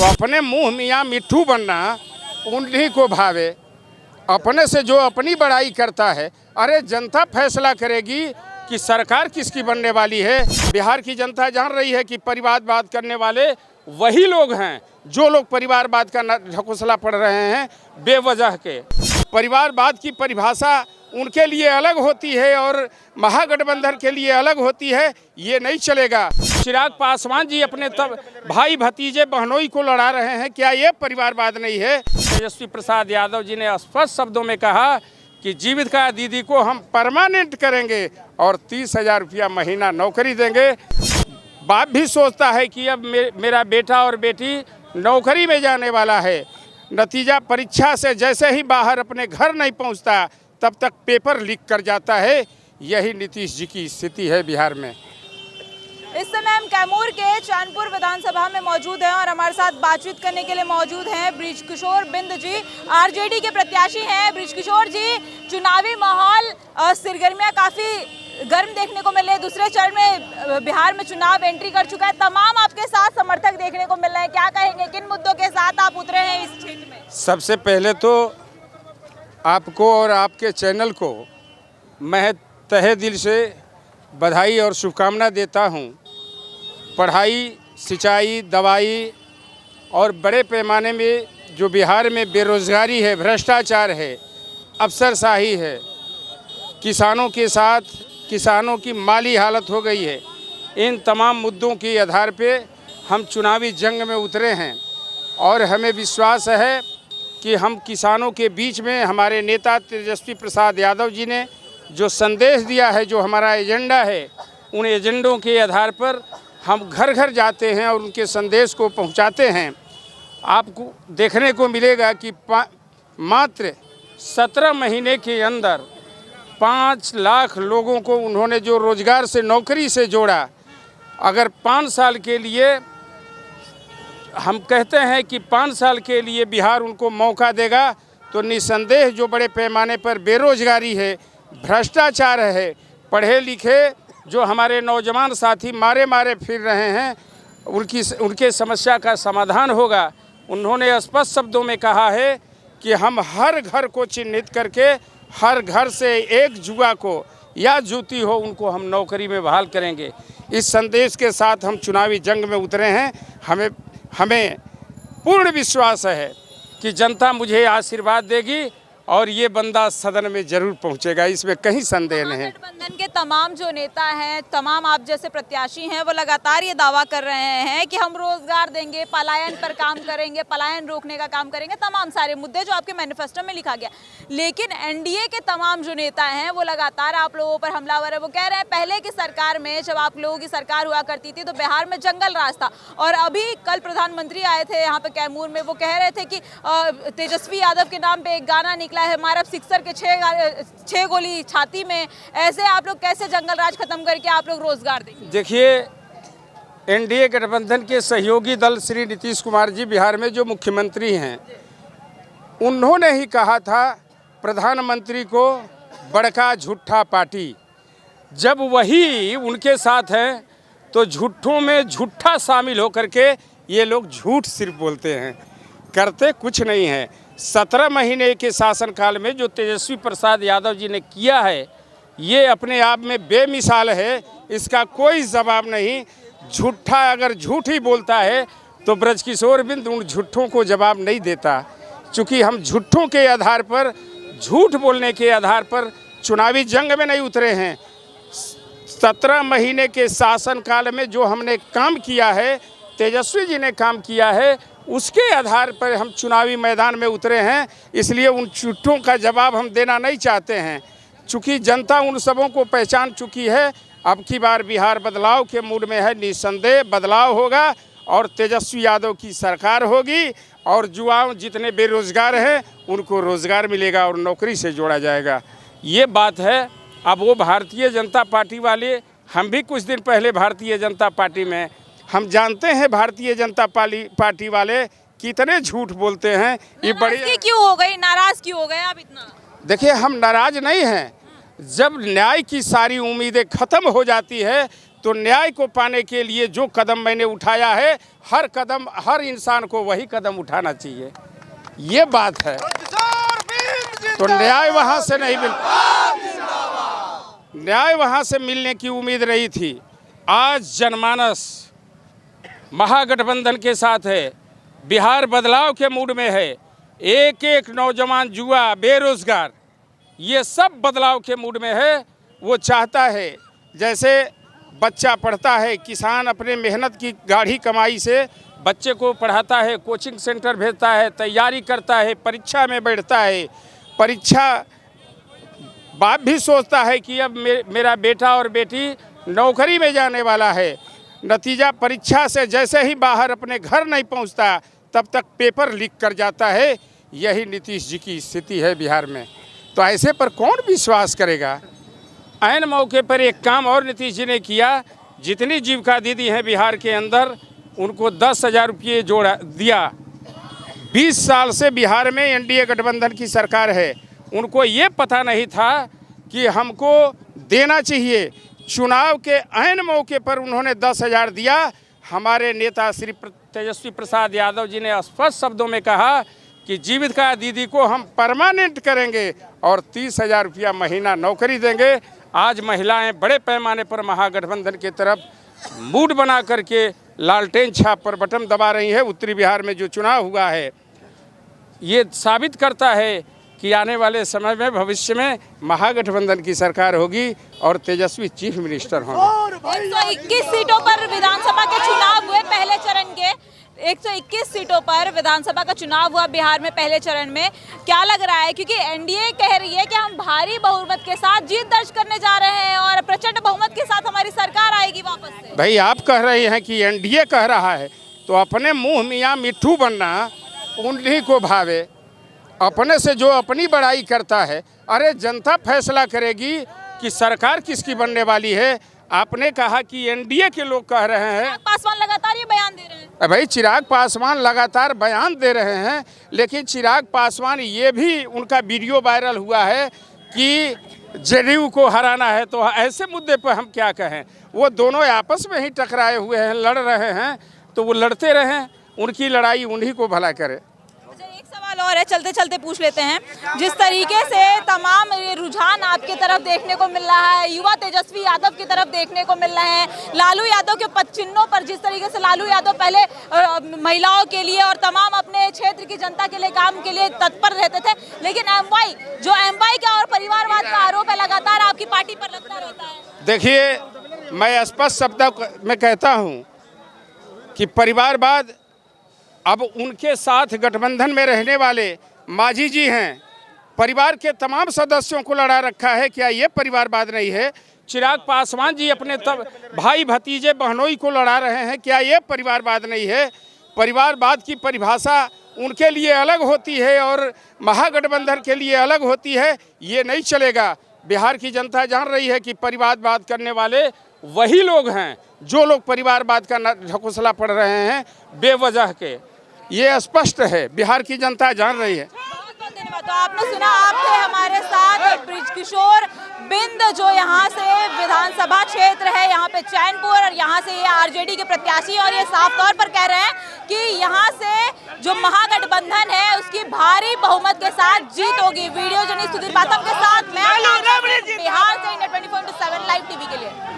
तो अपने मुंह मियाँ मिट्ठू बनना उन्हीं को भावे। अपने से जो अपनी बड़ाई करता है, अरे जनता फैसला करेगी कि सरकार किसकी बनने वाली है। बिहार की जनता जान रही है कि परिवारवाद करने वाले वही लोग हैं जो लोग परिवारवाद का ढकोसला पढ़ रहे हैं बेवजह के। परिवारवाद की परिभाषा उनके लिए अलग होती है और महागठबंधन के लिए अलग होती है, ये नहीं चलेगा। चिराग पासवान जी अपने तब भाई भतीजे बहनोई को लड़ा रहे हैं, क्या ये परिवारवाद नहीं है? तेजस्वी प्रसाद यादव जी ने स्पष्ट शब्दों में कहा कि जीविका दीदी को हम परमानेंट करेंगे और 30,000 रुपया महीना नौकरी देंगे। बाप भी सोचता है कि अब मेरा बेटा और बेटी नौकरी में जाने वाला है, नतीजा परीक्षा से जैसे ही बाहर अपने घर नहीं पहुंचता तब तक पेपर लीक कर जाता है। यही नीतीश जी की स्थिति है बिहार में। इस समय हम कैमूर के चांदपुर विधानसभा में मौजूद हैं और हमारे साथ बातचीत करने के लिए मौजूद हैं बृजकिशोर बिंद जी, आरजेडी के प्रत्याशी हैं। बृजकिशोर जी, चुनावी माहौल सरगर्मियां काफ़ी गर्म देखने को मिल रही है। दूसरे चरण में बिहार में चुनाव एंट्री कर चुका है, तमाम आपके साथ समर्थक देखने को मिल रहे हैं, क्या कहेंगे, किन मुद्दों के साथ आप उतरे हैं इस क्षेत्र में? सबसे पहले तो आपको और आपके चैनल को मैं तहे दिल से बधाई और शुभकामना देता हूं। पढ़ाई, सिंचाई, दवाई और बड़े पैमाने में जो बिहार में बेरोजगारी है, भ्रष्टाचार है, अफसरशाही है, किसानों के साथ किसानों की माली हालत हो गई है, इन तमाम मुद्दों के आधार पे हम चुनावी जंग में उतरे हैं और हमें विश्वास है कि हम किसानों के बीच में हमारे नेता तेजस्वी प्रसाद यादव जी ने जो संदेश दिया है, जो हमारा एजेंडा है, उन एजेंडों के आधार पर हम घर घर जाते हैं और उनके संदेश को पहुंचाते हैं। आपको देखने को मिलेगा कि मात्र 17 महीने के अंदर 5 लाख लोगों को उन्होंने जो रोजगार से, नौकरी से जोड़ा। अगर 5 साल के लिए हम कहते हैं कि 5 साल के लिए बिहार उनको मौका देगा तो निस्संदेह जो बड़े पैमाने पर बेरोजगारी है, भ्रष्टाचार है, पढ़े लिखे जो हमारे नौजवान साथी मारे मारे फिर रहे हैं, उनके समस्या का समाधान होगा। उन्होंने स्पष्ट शब्दों में कहा है कि हम हर घर को चिन्हित करके हर घर से एक जुआ को या जूती हो उनको हम नौकरी में बहाल करेंगे। इस संदेश के साथ हम चुनावी जंग में उतरे हैं। हमें पूर्ण विश्वास है कि जनता मुझे आशीर्वाद देगी और ये बंदा सदन में जरूर पहुंचेगा, इसमें कहीं संदेह नहीं है। गठबंधन के तमाम जो नेता हैं, तमाम आप जैसे प्रत्याशी हैं, वो लगातार ये दावा कर रहे हैं कि हम रोजगार देंगे, पलायन पर काम करेंगे, पलायन रोकने का काम करेंगे, तमाम सारे मुद्दे जो आपके मैनिफेस्टो में लिखा गया। लेकिन एनडीए के तमाम जो नेता हैं वो लगातार आप लोगों पर हमलावर है। वो कह रहे हैं पहले की सरकार में, जब आप लोगों की सरकार हुआ करती थी तो बिहार में जंगल राज था, और अभी कल प्रधानमंत्री आए थे यहाँ पे कैमूर में, वो कह रहे थे कि तेजस्वी यादव के नाम पे एक गाना निकला है, हमारा सिक्सर के 6 गोली छाती में। ऐसे आप लोग कैसे जंगल राज खत्म करके आप लोग रोजगार देंगे? देखिए, एनडीए गठबंधन के सहयोगी दल श्री नीतीश कुमार जी बिहार में जो मुख्यमंत्री हैं, उन्होंने ही कहा था प्रधानमंत्री को बड़का झूठा पार्टी। जब वही उनके साथ हैं तो झूठों में झूठा शामिल होकर के ये लोग झूठ सिर्फ बोलते हैं, करते कुछ नहीं है। 17 महीने के शासनकाल में जो तेजस्वी प्रसाद यादव जी ने किया है, ये अपने आप में बेमिसाल है, इसका कोई जवाब नहीं। झूठा अगर झूठ ही बोलता है तो बृजकिशोर बिंद उन झूठों को जवाब नहीं देता। चूँकि हम झूठों के आधार पर, झूठ बोलने के आधार पर चुनावी जंग में नहीं उतरे हैं। 17 महीने के शासनकाल में जो हमने काम किया है, तेजस्वी जी ने काम किया है, उसके आधार पर हम चुनावी मैदान में उतरे हैं। इसलिए उन झूठों का जवाब हम देना नहीं चाहते हैं। चूँकि जनता उन सबों को पहचान चुकी है। अब की बार बिहार बदलाव के मूड में है, निस्संदेह बदलाव होगा और तेजस्वी यादव की सरकार होगी और युवाओं जितने बेरोजगार हैं उनको रोजगार मिलेगा और नौकरी से जोड़ा जाएगा। ये बात है। अब वो भारतीय जनता पार्टी वाले, हम भी कुछ दिन पहले भारतीय जनता पार्टी में, हम जानते हैं भारतीय जनता पार्टी वाले कितने झूठ बोलते हैं। ये बड़ी क्यों हो गई, नाराज क्यों हो गए आप इतना? देखिए, हम नाराज नहीं हैं। जब न्याय की सारी उम्मीदें खत्म हो जाती है तो न्याय को पाने के लिए जो कदम मैंने उठाया है, हर कदम हर इंसान को वही कदम उठाना चाहिए, ये बात है। तो न्याय वहाँ से नहीं न्याय वहाँ से मिलने की उम्मीद नहीं थी। आज जनमानस महागठबंधन के साथ है, बिहार बदलाव के मूड में है। एक एक नौजवान, युवा, बेरोजगार, ये सब बदलाव के मूड में है। वो चाहता है जैसे बच्चा पढ़ता है, किसान अपने मेहनत की गाढ़ी कमाई से बच्चे को पढ़ाता है, कोचिंग सेंटर भेजता है, तैयारी करता है, परीक्षा में बैठता है। परीक्षा बाप भी सोचता है कि अब मेरा बेटा और बेटी नौकरी में जाने वाला है। नतीजा परीक्षा से जैसे ही बाहर अपने घर नहीं पहुंचता, तब तक पेपर लीक कर जाता है। यही नीतीश जी की स्थिति है बिहार में। तो ऐसे पर कौन विश्वास करेगा। ऐन मौके पर एक काम और नीतीश जी ने किया, जितनी जीविका दीदी हैं बिहार के अंदर, उनको 10,000 रुपये जोड़ा दिया। 20 साल से बिहार में एनडीए गठबंधन की सरकार है, उनको ये पता नहीं था कि हमको देना चाहिए। चुनाव के ऐन मौके पर उन्होंने 10,000 दिया। हमारे नेता श्री तेजस्वी प्रसाद यादव जी ने स्पष्ट शब्दों में कहा कि जीविका दीदी को हम परमानेंट करेंगे और 30,000 रुपया महीना नौकरी देंगे। आज महिलाएं बड़े पैमाने पर महागठबंधन की तरफ मूड बना करके लालटेन छाप पर बटन दबा रही है। उत्तरी बिहार में जो चुनाव हुआ है, ये साबित करता है कि आने वाले समय में भविष्य में महागठबंधन की सरकार होगी और तेजस्वी चीफ मिनिस्टर होंगे। 121 सीटों पर विधानसभा के चुनाव हुए पहले चरण के। 121 सीटों पर विधानसभा का चुनाव हुआ बिहार में पहले चरण में। क्या लग रहा है, क्योंकि एनडीए कह रही है कि हम भारी बहुमत के साथ जीत दर्ज करने जा रहे हैं और प्रचंड बहुमत के साथ हमारी सरकार आएगी वापस से। भाई आप कह रहे हैं कि एनडीए कह रहा है, तो अपने मुंह मियाँ मिट्ठू बनना उन्हीं को भावे। अपने से जो अपनी बड़ाई करता है, अरे जनता फैसला करेगी कि सरकार किसकी बनने वाली है। आपने कहा कि एनडीए के लोग कह रहे हैं, पासवान लगातार ये बयान दे रहे हैं। भाई चिराग पासवान लगातार बयान दे रहे हैं, लेकिन चिराग पासवान ये भी उनका वीडियो वायरल हुआ है कि जेडीयू को हराना है। तो ऐसे मुद्दे पर हम क्या कहें। वो दोनों आपस में ही टकराए हुए हैं, लड़ रहे हैं, तो वो लड़ते रहें, उनकी लड़ाई उन्हीं को भला करे। सवाल और है, चलते चलते पूछ लेते हैं। जिस तरीके से तमाम रुझान आपकी तरफ देखने को मिल रहा है, युवा तेजस्वी यादव की तरफ देखने को मिल रहे हैं, लालू यादव के पद चिन्हों पर जिस तरीके से लालू यादव पहले महिलाओं के लिए और तमाम अपने क्षेत्र की जनता के लिए काम के लिए तत्पर रहते थे, लेकिन एमवाई का और परिवारवाद का आरोप है लगातार आपकी पार्टी पर लगता रहता है। देखिए, मैं स्पष्ट शब्दों में कहता हूँ कि परिवारवाद अब उनके साथ गठबंधन में रहने वाले मांझी जी हैं। परिवार के तमाम सदस्यों को लड़ा रखा है, क्या ये परिवारवाद नहीं है। चिराग पासवान जी अपने तब भाई भतीजे बहनोई को लड़ा रहे हैं, क्या ये परिवारवाद नहीं है। परिवारवाद की परिभाषा उनके लिए अलग होती है और महागठबंधन के लिए अलग होती है। ये नहीं चलेगा। बिहार की जनता जान रही है कि परिवारवाद करने वाले वही लोग हैं जो लोग परिवारवाद का ढकोसला पढ़ रहे हैं बेवजह के। ये स्पष्ट है, बिहार की जनता जान रही है। बहुत बहुत धन्यवाद। तो आपने सुना, आप थे हमारे साथ बृजकिशोर बिंद, जो यहाँ से विधानसभा क्षेत्र है, यहाँ पे चैनपुर, और यहाँ से ये आरजेडी के प्रत्याशी, और ये साफ तौर पर कह रहे हैं कि यहाँ से जो महागठबंधन है उसकी भारी बहुमत के साथ जीत होगी। वीडियो जर्नलिस्ट सुधीर बाथम के साथ मैं बिहार से इंडिया 24/7 लाइव टीवी के लिए।